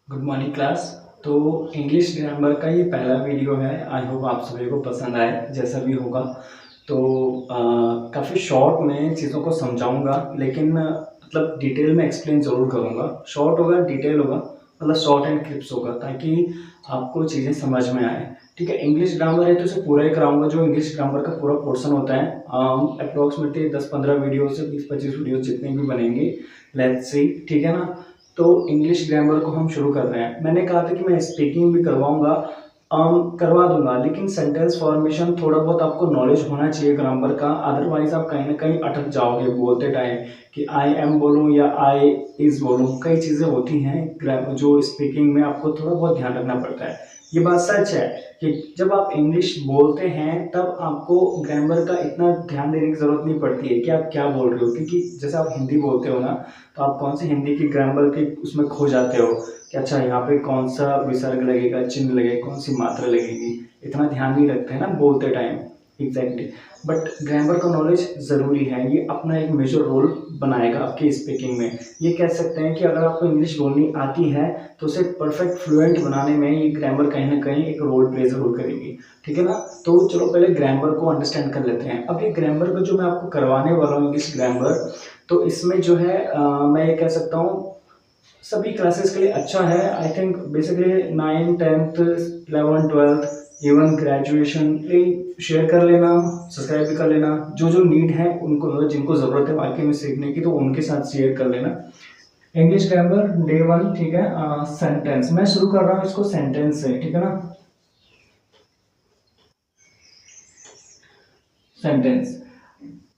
Good morning class. तो English grammar का ये पहला वीडियो है। आई होप आप सभी को पसंद आए, जैसा भी होगा। तो काफ़ी शॉर्ट में चीज़ों को समझाऊंगा, लेकिन मतलब डिटेल में एक्सप्लेन ज़रूर करूंगा। शॉर्ट होगा, डिटेल होगा, मतलब शॉर्ट एंड क्लिप्स होगा, ताकि आपको चीज़ें समझ में आए। ठीक है, इंग्लिश ग्रामर है तो इसे पूरा ही कराऊंगा। जो इंग्लिश ग्रामर का पूरा पोर्शन होता है, अप्रोक्सीमेटली 10-15 वीडियो से 20-25 वीडियो जितने भी बनेंगे, लेट्स सी। ठीक है ना। तो इंग्लिश ग्रामर को हम शुरू कर रहे हैं। मैंने कहा था कि मैं स्पीकिंग भी करवाऊंगा, करवा दूंगा, लेकिन सेंटेंस फॉर्मेशन थोड़ा बहुत आपको नॉलेज होना चाहिए ग्रामर का। अदरवाइज आप कहीं ना कहीं अटक जाओगे बोलते टाइम, कि आई एम बोलूँ या आई इज बोलूँ। कई चीज़ें होती हैं जो स्पीकिंग में आपको थोड़ा बहुत ध्यान रखना पड़ता है। ये बात सच है कि जब आप इंग्लिश बोलते हैं तब आपको ग्रामर का इतना ध्यान देने की ज़रूरत नहीं पड़ती है कि आप क्या बोल रहे हो, क्योंकि जैसे आप हिंदी बोलते हो ना, तो आप कौन सी हिंदी की ग्रामर के उसमें खो जाते हो कि अच्छा यहाँ पे कौन सा विसर्ग लगेगा, चिन्ह लगेगा, कौन सी मात्रा लगेगी। इतना ध्यान नहीं रखते हैं ना बोलते टाइम। एग्जैक्टली। बट ग्रामर का नॉलेज ज़रूरी है, ये अपना एक मेजर रोल बनाएगा आपकी स्पीकिंग में। ये कह सकते हैं कि अगर आपको इंग्लिश बोलनी आती है तो उसे परफेक्ट फ्लुएंट बनाने में ये ग्रामर कहीं ना कहीं एक रोल प्ले ज़रूर करेगी। ठीक है ना। तो चलो पहले ग्रामर को अंडरस्टैंड कर लेते हैं। अब ये ग्रामर को जो मैं आपको करवाने वाला हूँ, इंग्लिश ग्रामर, तो इसमें जो है मैं ये कह सकता हूँ सभी क्लासेस के लिए अच्छा है। I think basically 9, 10th, 11, 12th, even graduation share कर लेना, सब्सक्राइब भी कर लेना। जो जो नीड है उनको, मतलब जिनको ज़रूरत है वाकई में सीखने की, तो उनके साथ शेयर कर लेना। English grammar day 1। ठीक है। सेंटेंस मैं शुरू कर रहा हूँ इसको सेंटेंस से। ठीक है ना। सेंटेंस,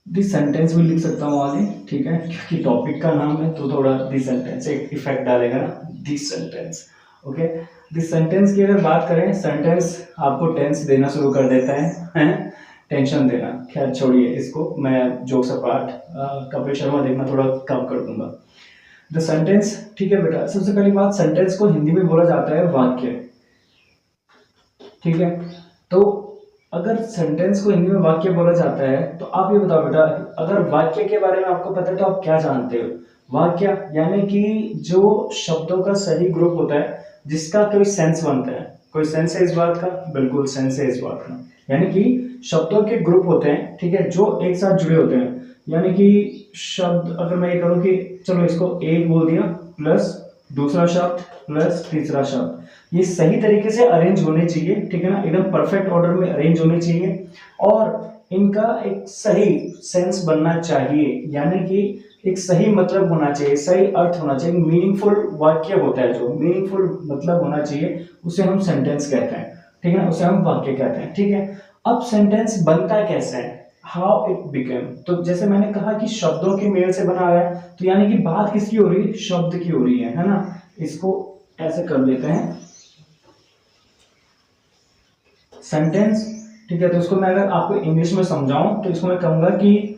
दिस सेंटेंस भी लिख सकता हूँ आगे। ठीक है, क्योंकि टॉपिक का नाम है तो थोड़ा दिस सेंटेंस एक इफेक्ट डालेगा ना, this sentence. Okay. This sentence की अगर बात करें, सेंटेंस आपको टेंस देना शुरू कर देता है? टेंशन देना। खैर छोड़िए इसको, मैं जोक्स अपार्ट, कपिल शर्मा देखना थोड़ा कम कर दूंगा। द सेंटेंस, ठीक है बेटा, सबसे पहली बात, सेंटेंस को हिंदी में बोला जाता है वाक्य। ठीक है। तो अगर सेंटेंस को हिंदी में वाक्य बोला जाता है, तो आप ये बताओ बेटा, अगर वाक्य के बारे में आपको पता है तो आप क्या जानते हो? वाक्य यानी कि जो शब्दों का सही ग्रुप होता है, जिसका कोई सेंस बनता है। कोई सेंस है इस बात का? बिल्कुल सेंस है इस बात का। यानी कि शब्दों के ग्रुप होते हैं, ठीक है, जो एक साथ जुड़े होते हैं। यानी कि शब्द, अगर मैं ये करूं कि चलो इसको एक बोल दिया, प्लस दूसरा शब्द, प्लस तीसरा शब्द, ये सही तरीके से अरेंज होने चाहिए। ठीक है ना, एकदम परफेक्ट ऑर्डर में अरेंज होने चाहिए, और इनका एक सही सेंस बनना चाहिए। यानी कि एक सही मतलब होना चाहिए, सही अर्थ होना चाहिए, मीनिंगफुल वाक्य होता है, जो मीनिंगफुल मतलब होना चाहिए, उसे हम सेंटेंस कहते हैं। ठीक है ना, उसे हम वाक्य कहते हैं। ठीक है। अब सेंटेंस बनता कैसे है, हाउ इट बिकेम, तो जैसे मैंने कहा कि शब्दों के मेल से बना है, तो यानी कि बात किसकी हो रही है? शब्द की हो रही है ना। इसको ऐसे कर लेते हैं सेंटेंस। ठीक है, तो इसको मैं अगर आपको इंग्लिश में समझाऊं तो इसको मैं कहूंगा कि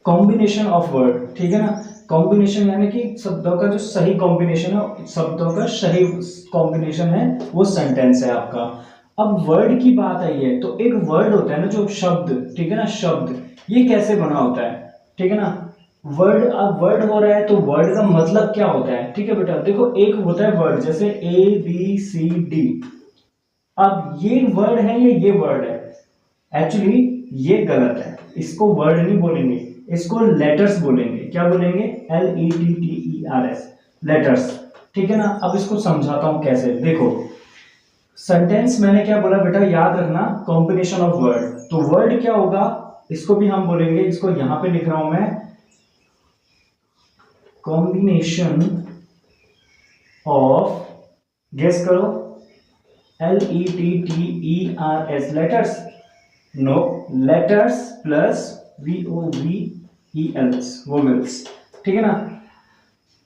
कॉम्बिनेशन ऑफ वर्ड। ठीक है ना। कॉम्बिनेशन यानी कि शब्दों का जो सही कॉम्बिनेशन है, शब्दों का सही कॉम्बिनेशन है, वो सेंटेंस है आपका। अब वर्ड की बात आई है, तो एक वर्ड होता है ना, जो शब्द, ठीक है ना, शब्द, ये कैसे बना होता है? ठीक है ना। वर्ड, अब वर्ड हो रहा है तो वर्ड का मतलब क्या होता है? ठीक है बेटा, देखो एक होता है वर्ड, जैसे ABCD। अब ये वर्ड है, ये वर्ड है। एक्चुअली ये गलत है, इसको वर्ड नहीं बोलेंगे, इसको लेटर्स बोलेंगे। क्या बोलेंगे? LETTERS, letters. ठीक है ना। अब इसको समझाता हूं कैसे, देखो। सेंटेंस मैंने क्या बोला बेटा, याद रखना, कॉम्बिनेशन ऑफ वर्ड। तो वर्ड क्या होगा, इसको भी हम बोलेंगे, इसको यहां पे लिख रहा हूं मैं, कॉम्बिनेशन ऑफ, गेस करो, LETTERS, letters? No, letters plus VOWELs, vowels. ठीक है ना।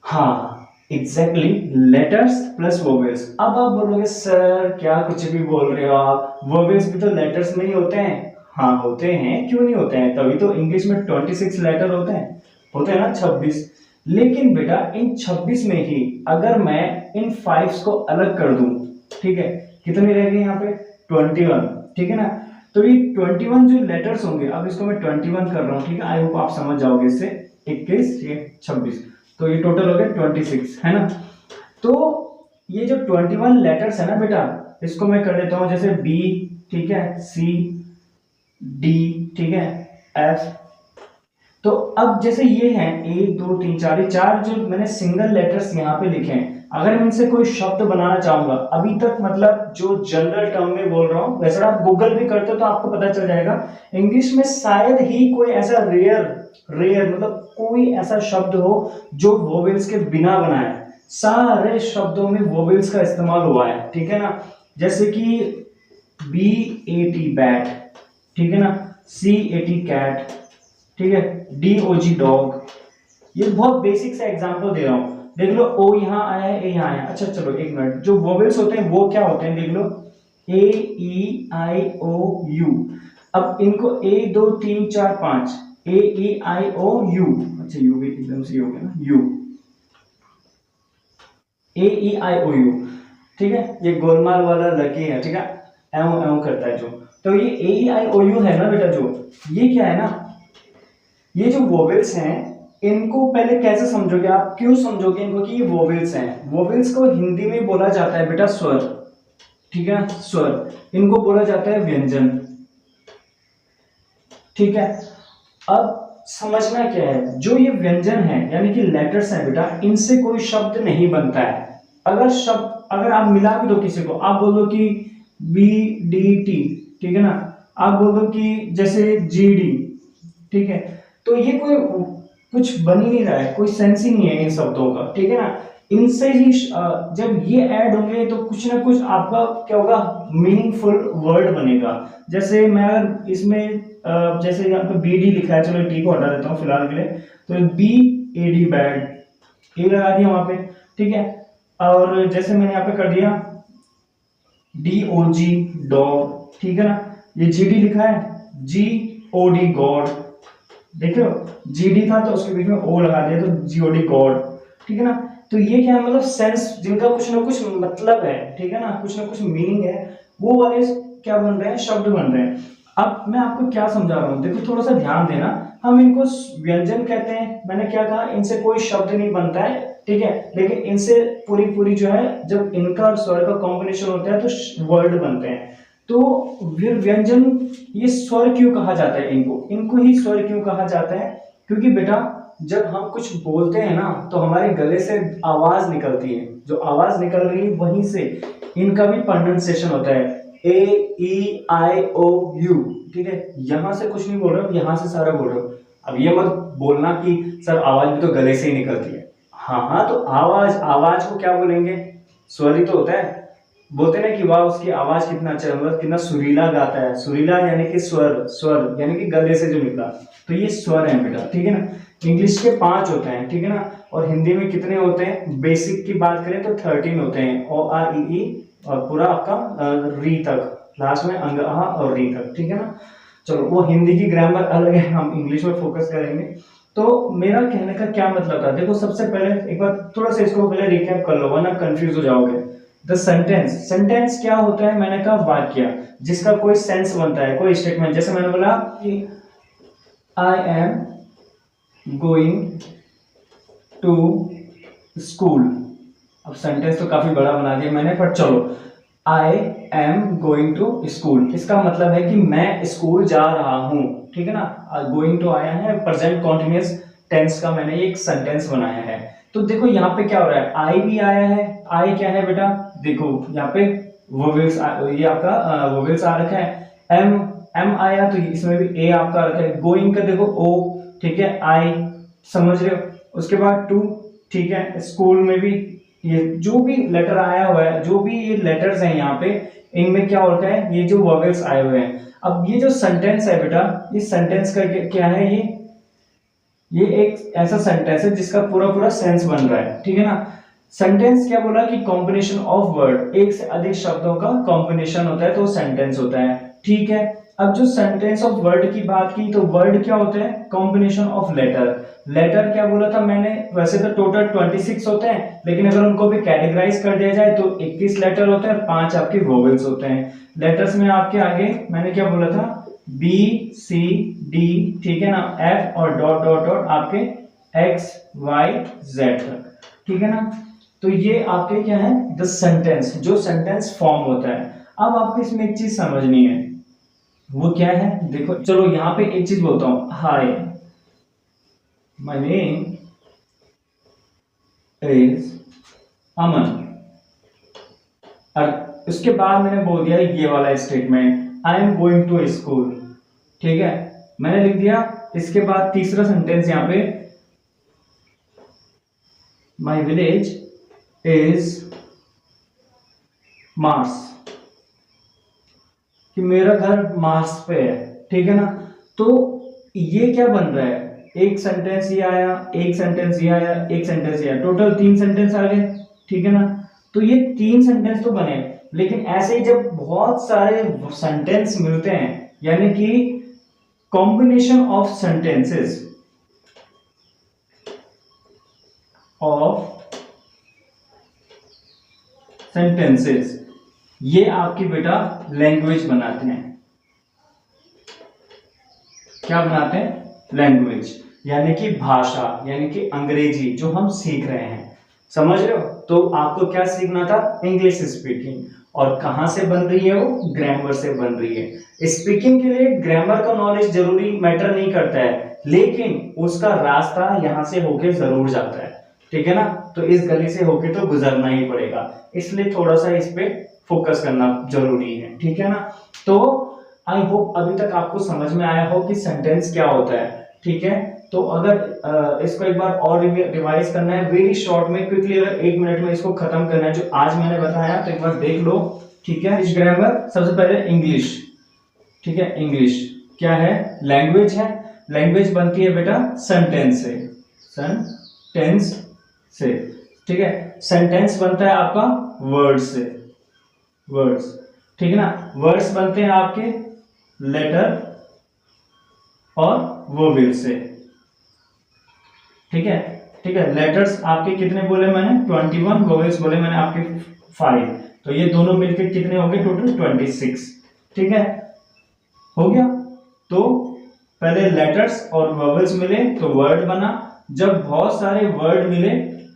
हाँ, एग्जैक्टली, लेटर्स प्लस वोवेल्स। अब आप बोलोगे सर क्या कुछ भी बोल रहे हो आप, वोवेल्स भी तो लेटर्स में ही होते हैं। हाँ होते हैं, क्यों नहीं होते हैं, तभी तो इंग्लिश में 26 लेटर होते हैं ना, 26। लेकिन बेटा इन 26 में ही अगर मैं इन 5 को अलग कर दूं, ठीक है, कितने रह गए यहाँ पे? 21। ठीक है ना। तो ये 21 जो लेटर्स होंगे, अब इसको मैं 21 कर रहा हूँ, ठीक है, आई होप आप समझ जाओगे इससे। 21 ये 26, तो ये टोटल हो गया 26, है ना। तो ये जो 21 लेटर्स है ना बेटा, इसको मैं कर देता हूँ जैसे बी, ठीक है, सी, डी, ठीक है, एफ। तो अब जैसे ये हैं 1 2 3 4, ये 4 जो मैंने सिंगल लेटर्स यहाँ पे लिखे हैं, अगर मैं इनसे कोई शब्द बनाना चाहूंगा, अभी तक मतलब जो जनरल टर्म में बोल रहा हूँ, वैसे आप गूगल भी करते हो तो आपको पता चल जाएगा, इंग्लिश में शायद ही कोई ऐसा रेयर मतलब कोई ऐसा शब्द हो जो वोवेल्स के बिना बना है। सारे शब्दों में वोवेल्स का इस्तेमाल हुआ है, ठीक है ना। जैसे कि BAT बैट, ठीक है ना, CAT कैट, ठीक है, DOG डॉग। ये बहुत बेसिक सा एग्जांपल दे रहा हूं, देख लो ओ यहाँ आया है, ए यहाँ आया। अच्छा चलो एक मिनट, जो वोवेल्स होते हैं वो क्या होते हैं, देख लो AEIOU। अब इनको 1 2 3 4 5 AEIOU, अच्छा यू भी एकदम सही हो गया ना, यू, AEIOU, ठीक है। ये गोलमाल वाला लकी है, ठीक है, एव एव करता है जो। तो ये AEIOU है ना बेटा, जो ये क्या है ना, ये जो वोवेल्स हैं इनको पहले कैसे समझोगे आप, क्यों समझोगे इनको कि ये वोवेल्स हैं। वोवेल्स को हिंदी में बोला जाता है बेटा स्वर, ठीक है, स्वर। इनको बोला जाता है व्यंजन, ठीक है। अब समझना क्या है, जो ये व्यंजन है यानी कि लेटर्स हैं बेटा, इनसे कोई शब्द नहीं बनता है। अगर आप मिला भी दो किसी को, आप बोल दो कि BDT, ठीक है ना, आप बोल दो कि जैसे GD, ठीक है, तो ये कोई कुछ बन ही नहीं रहा है, कोई सेंस ही नहीं है इन शब्दों का, ठीक है ना। इनसे ही जब ये ऐड होंगे तो कुछ ना कुछ आपका क्या होगा, मीनिंगफुल वर्ड बनेगा। जैसे मैं अगर इसमें जैसे यहाँ पे BD लिखा है, चलो टी को हटा देता हूँ फिलहाल के लिए, तो BAD बैड, ए लगा दिया वहां पे, ठीक है। और जैसे मैंने यहाँ पे कर दिया DOG डॉग, ठीक है ना, ये GD लिखा है, GOD गॉड, देखो GD था तो उसके बीच में O लगा दिया तो GOD गॉड, ठीक है ना। तो ये क्या है, मतलब सेंस जिनका कुछ ना कुछ मतलब है, ठीक है ना, कुछ ना कुछ मीनिंग है, वो वाले क्या बन रहे हैं, शब्द बन रहे हैं। अब मैं आपको क्या समझा रहा हूँ, देखो थोड़ा सा ध्यान देना, हम इनको व्यंजन कहते हैं, मैंने क्या कहा, इनसे कोई शब्द नहीं बनता है, ठीक है, लेकिन इनसे पूरी जो है, जब इनका और स्वर का कॉम्बिनेशन होता है तो वर्ड बनते हैं। तो फिर व्यंजन, ये स्वर क्यों कहा जाता है, इनको ही स्वर क्यों कहा जाता है, क्योंकि बेटा जब हम कुछ बोलते हैं ना तो हमारे गले से आवाज निकलती है, जो आवाज निकल रही है वहीं से इनका भी प्रोनाउंसिएशन होता है, AEIOU, ठीक है। यहां से कुछ नहीं बोल रहा हूं, यहां से सारा बोल रहा हूं। अब ये मत बोलना कि सर आवाज भी तो गले से ही निकलती है, हाँ तो आवाज को क्या बोलेंगे, स्वर ही तो होता है। बोलते ना कि वाह उसकी आवाज कितना अच्छा, मतलब कितना सुरीला गाता है, सुरीला यानी कि स्वर यानी कि गले से जो निकला, तो ये स्वर है बेटा, ठीक है ना। इंग्लिश के 5 होते हैं, ठीक है ना, और हिंदी में कितने होते हैं, बेसिक की बात करें तो 13 होते हैं, OREE और पूरा आपका री तक, लास्ट में अंग आहा और री तक, ठीक है ना। चलो वो हिंदी की ग्रामर अलग है, हम इंग्लिश में फोकस करेंगे। तो मेरा कहने का क्या मतलब था, देखो सबसे पहले एक बार थोड़ा सा इसको पहले रिकैप कर लो वरना कंफ्यूज हो जाओगे। द सेंटेंस क्या होता है, मैंने कहा वाक्य जिसका कोई सेंस बनता है, कोई स्टेटमेंट, जैसे मैंने बोला कि I am going to school. अब सेंटेंस तो काफी बड़ा बना दिया मैंने, पर चलो, I am going to school, इसका मतलब है कि मैं स्कूल जा रहा हूं, ठीक है ना। गोइंग टू आया है, प्रेजेंट कॉन्टिन्यूअस टेंस का मैंने एक सेंटेंस बनाया है। तो देखो यहाँ पे क्या हो रहा है, आई भी आया है, आई क्या है बेटा, देखो यहाँ पे वोवेल्स, ये आपका वोवेल्स आ रखा है, एम आया तो इसमें भी ए आपका रखा है, गोइंग का देखो ओ, ठीक है, आई, समझ रहे हो। उसके बाद टू, ठीक है, स्कूल में भी ये जो भी लेटर आया हुआ है, जो भी ये लेटर्स हैं यहाँ पे, इनमें क्या होता है, ये जो वोवेल्स आए हुए हैं। अब ये जो सेंटेंस है बेटा, इस सेंटेंस का क्या है, ये एक ऐसा सेंटेंस है जिसका पूरा सेंस बन रहा है, ठीक है ना। सेंटेंस क्या बोला कि कॉम्बिनेशन ऑफ वर्ड, एक से अधिक शब्दों का कॉम्बिनेशन होता है तो सेंटेंस होता है, ठीक है। अब जो सेंटेंस ऑफ वर्ड की बात की, तो वर्ड क्या होते हैं? Combination of letter. लेटर क्या बोला था मैंने? वैसे तो टोटल 26 होते हैं, लेकिन अगर उनको भी कैटेगराइज कर दिया जाए तो 21 लेटर होते हैं और 5 आपके वोवेल्स होते हैं। लेटर्स में आपके आगे मैंने क्या बोला था? बी सी डी, ठीक है ना, एफ और डॉट डॉट डॉट आपके एक्स वाई जेड तक, ठीक है ना। तो ये आपके क्या है? द सेंटेंस, जो सेंटेंस फॉर्म होता है। अब आपको इसमें एक चीज समझनी है, वो क्या है? देखो चलो यहां पे एक चीज बोलता हूं, hi my name is Aman, और उसके बाद मैंने बोल दिया ये वाला statement, I am going to school, ठीक है, मैंने लिख दिया। इसके बाद तीसरा सेंटेंस यहां पे, माय विलेज इज मार्स, कि मेरा घर मार्स पे है, ठीक है ना। तो ये क्या बन रहा है? एक सेंटेंस ये आया, एक सेंटेंस ये आया, एक सेंटेंस ये आया, टोटल 3 सेंटेंस आ गए, ठीक है ना। तो ये 3 सेंटेंस तो बने, लेकिन ऐसे ही जब बहुत सारे सेंटेंस मिलते हैं, यानी कि कॉम्बिनेशन ऑफ सेंटेंसेस ये आपकी बेटा लैंग्वेज बनाते हैं। क्या बनाते हैं? लैंग्वेज, यानी कि भाषा, यानी कि अंग्रेजी जो हम सीख रहे हैं, समझ रहे हो। तो आपको क्या सीखना था? English speaking. और कहां से बन रही है वो? ग्रामर से बन रही है। स्पीकिंग के लिए ग्रामर का नॉलेज जरूरी मैटर नहीं करता है, लेकिन उसका रास्ता यहां से होके जरूर जाता है, ठीक है ना। तो इस गली से होके तो गुजरना ही पड़ेगा, इसलिए थोड़ा सा इस पे फोकस करना जरूरी है, ठीक है ना। तो आई होप अभी तक आपको समझ में आया हो कि सेंटेंस क्या होता है, ठीक है। तो अगर इसको एक बार और रिवाइज करना है वेरी शॉर्ट में, क्विकली, अगर 1 मिनट में इसको खत्म करना है जो आज मैंने बताया, तो एक बार देख लो, ठीक है। ग्रामर सबसे पहले इंग्लिश, ठीक है। इंग्लिश क्या है? लैंग्वेज है। लैंग्वेज बनती है बेटा सेंटेंस से, सेंटेंस से, ठीक है। सेंटेंस बनता है आपका वर्ड से, वर्ड्स, ठीक है ना। वर्ड्स बनते हैं आपके लेटर और वोवेल से, ठीक है, ठीक है। लेटर्स आपके कितने बोले मैंने? 21, वोवेल्स बोले मैंने आपके 5, तो ये दोनों मिलकर कितने हो गए? टोटल 26, ठीक है, हो गया। तो पहले लेटर्स और वोवेल्स मिले तो वर्ड बना, जब बहुत सारे वर्ड मिले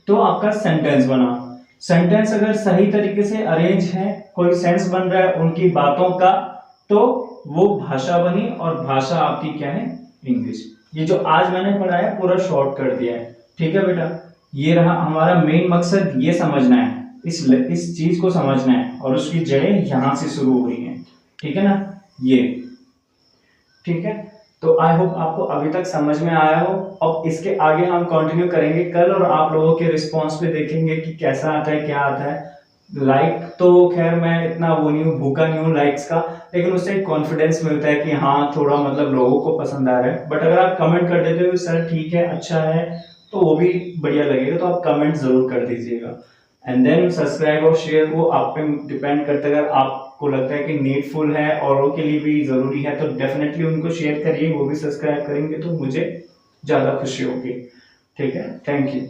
तो आपका सेंटेंस बना। सेंटेंस अगर सही तरीके से अरेंज है, कोई सेंस बन रहा है उनकी बातों का, तो वो भाषा बनी, और भाषा आपकी क्या है? इंग्लिश। ये जो आज मैंने पढ़ा है पूरा शॉर्ट कर दिया है, ठीक है बेटा। ये रहा हमारा मेन मकसद, ये समझना है, इस चीज को समझना है, और उसकी जड़ें यहां से शुरू हो रही हैं, ठीक है ना, ये, ठीक है। तो आई होप आपको अभी तक समझ में आया हो। अब इसके आगे हम कंटिन्यू करेंगे कल, और आप लोगों के रिस्पांस पे देखेंगे कि कैसा आता है, क्या आता है। लाइक तो खैर मैं इतना वो नहीं हूँ, भूखा नहीं हूँ लाइक्स का, लेकिन उससे एक कॉन्फिडेंस मिलता है कि हाँ थोड़ा मतलब लोगों को पसंद आ रहा है। बट अगर आप कमेंट कर देते हो सर ठीक है, अच्छा है, तो वो भी बढ़िया लगेगा, तो आप कमेंट जरूर कर दीजिएगा। एंड देन सब्सक्राइब और शेयर, वो आप पे डिपेंड करता है। अगर आपको लगता है कि नीडफुल है, औरों के लिए भी जरूरी है, तो डेफिनेटली उनको शेयर करिए, वो भी सब्सक्राइब करेंगे तो मुझे ज्यादा खुशी होगी, ठीक है। Thank you.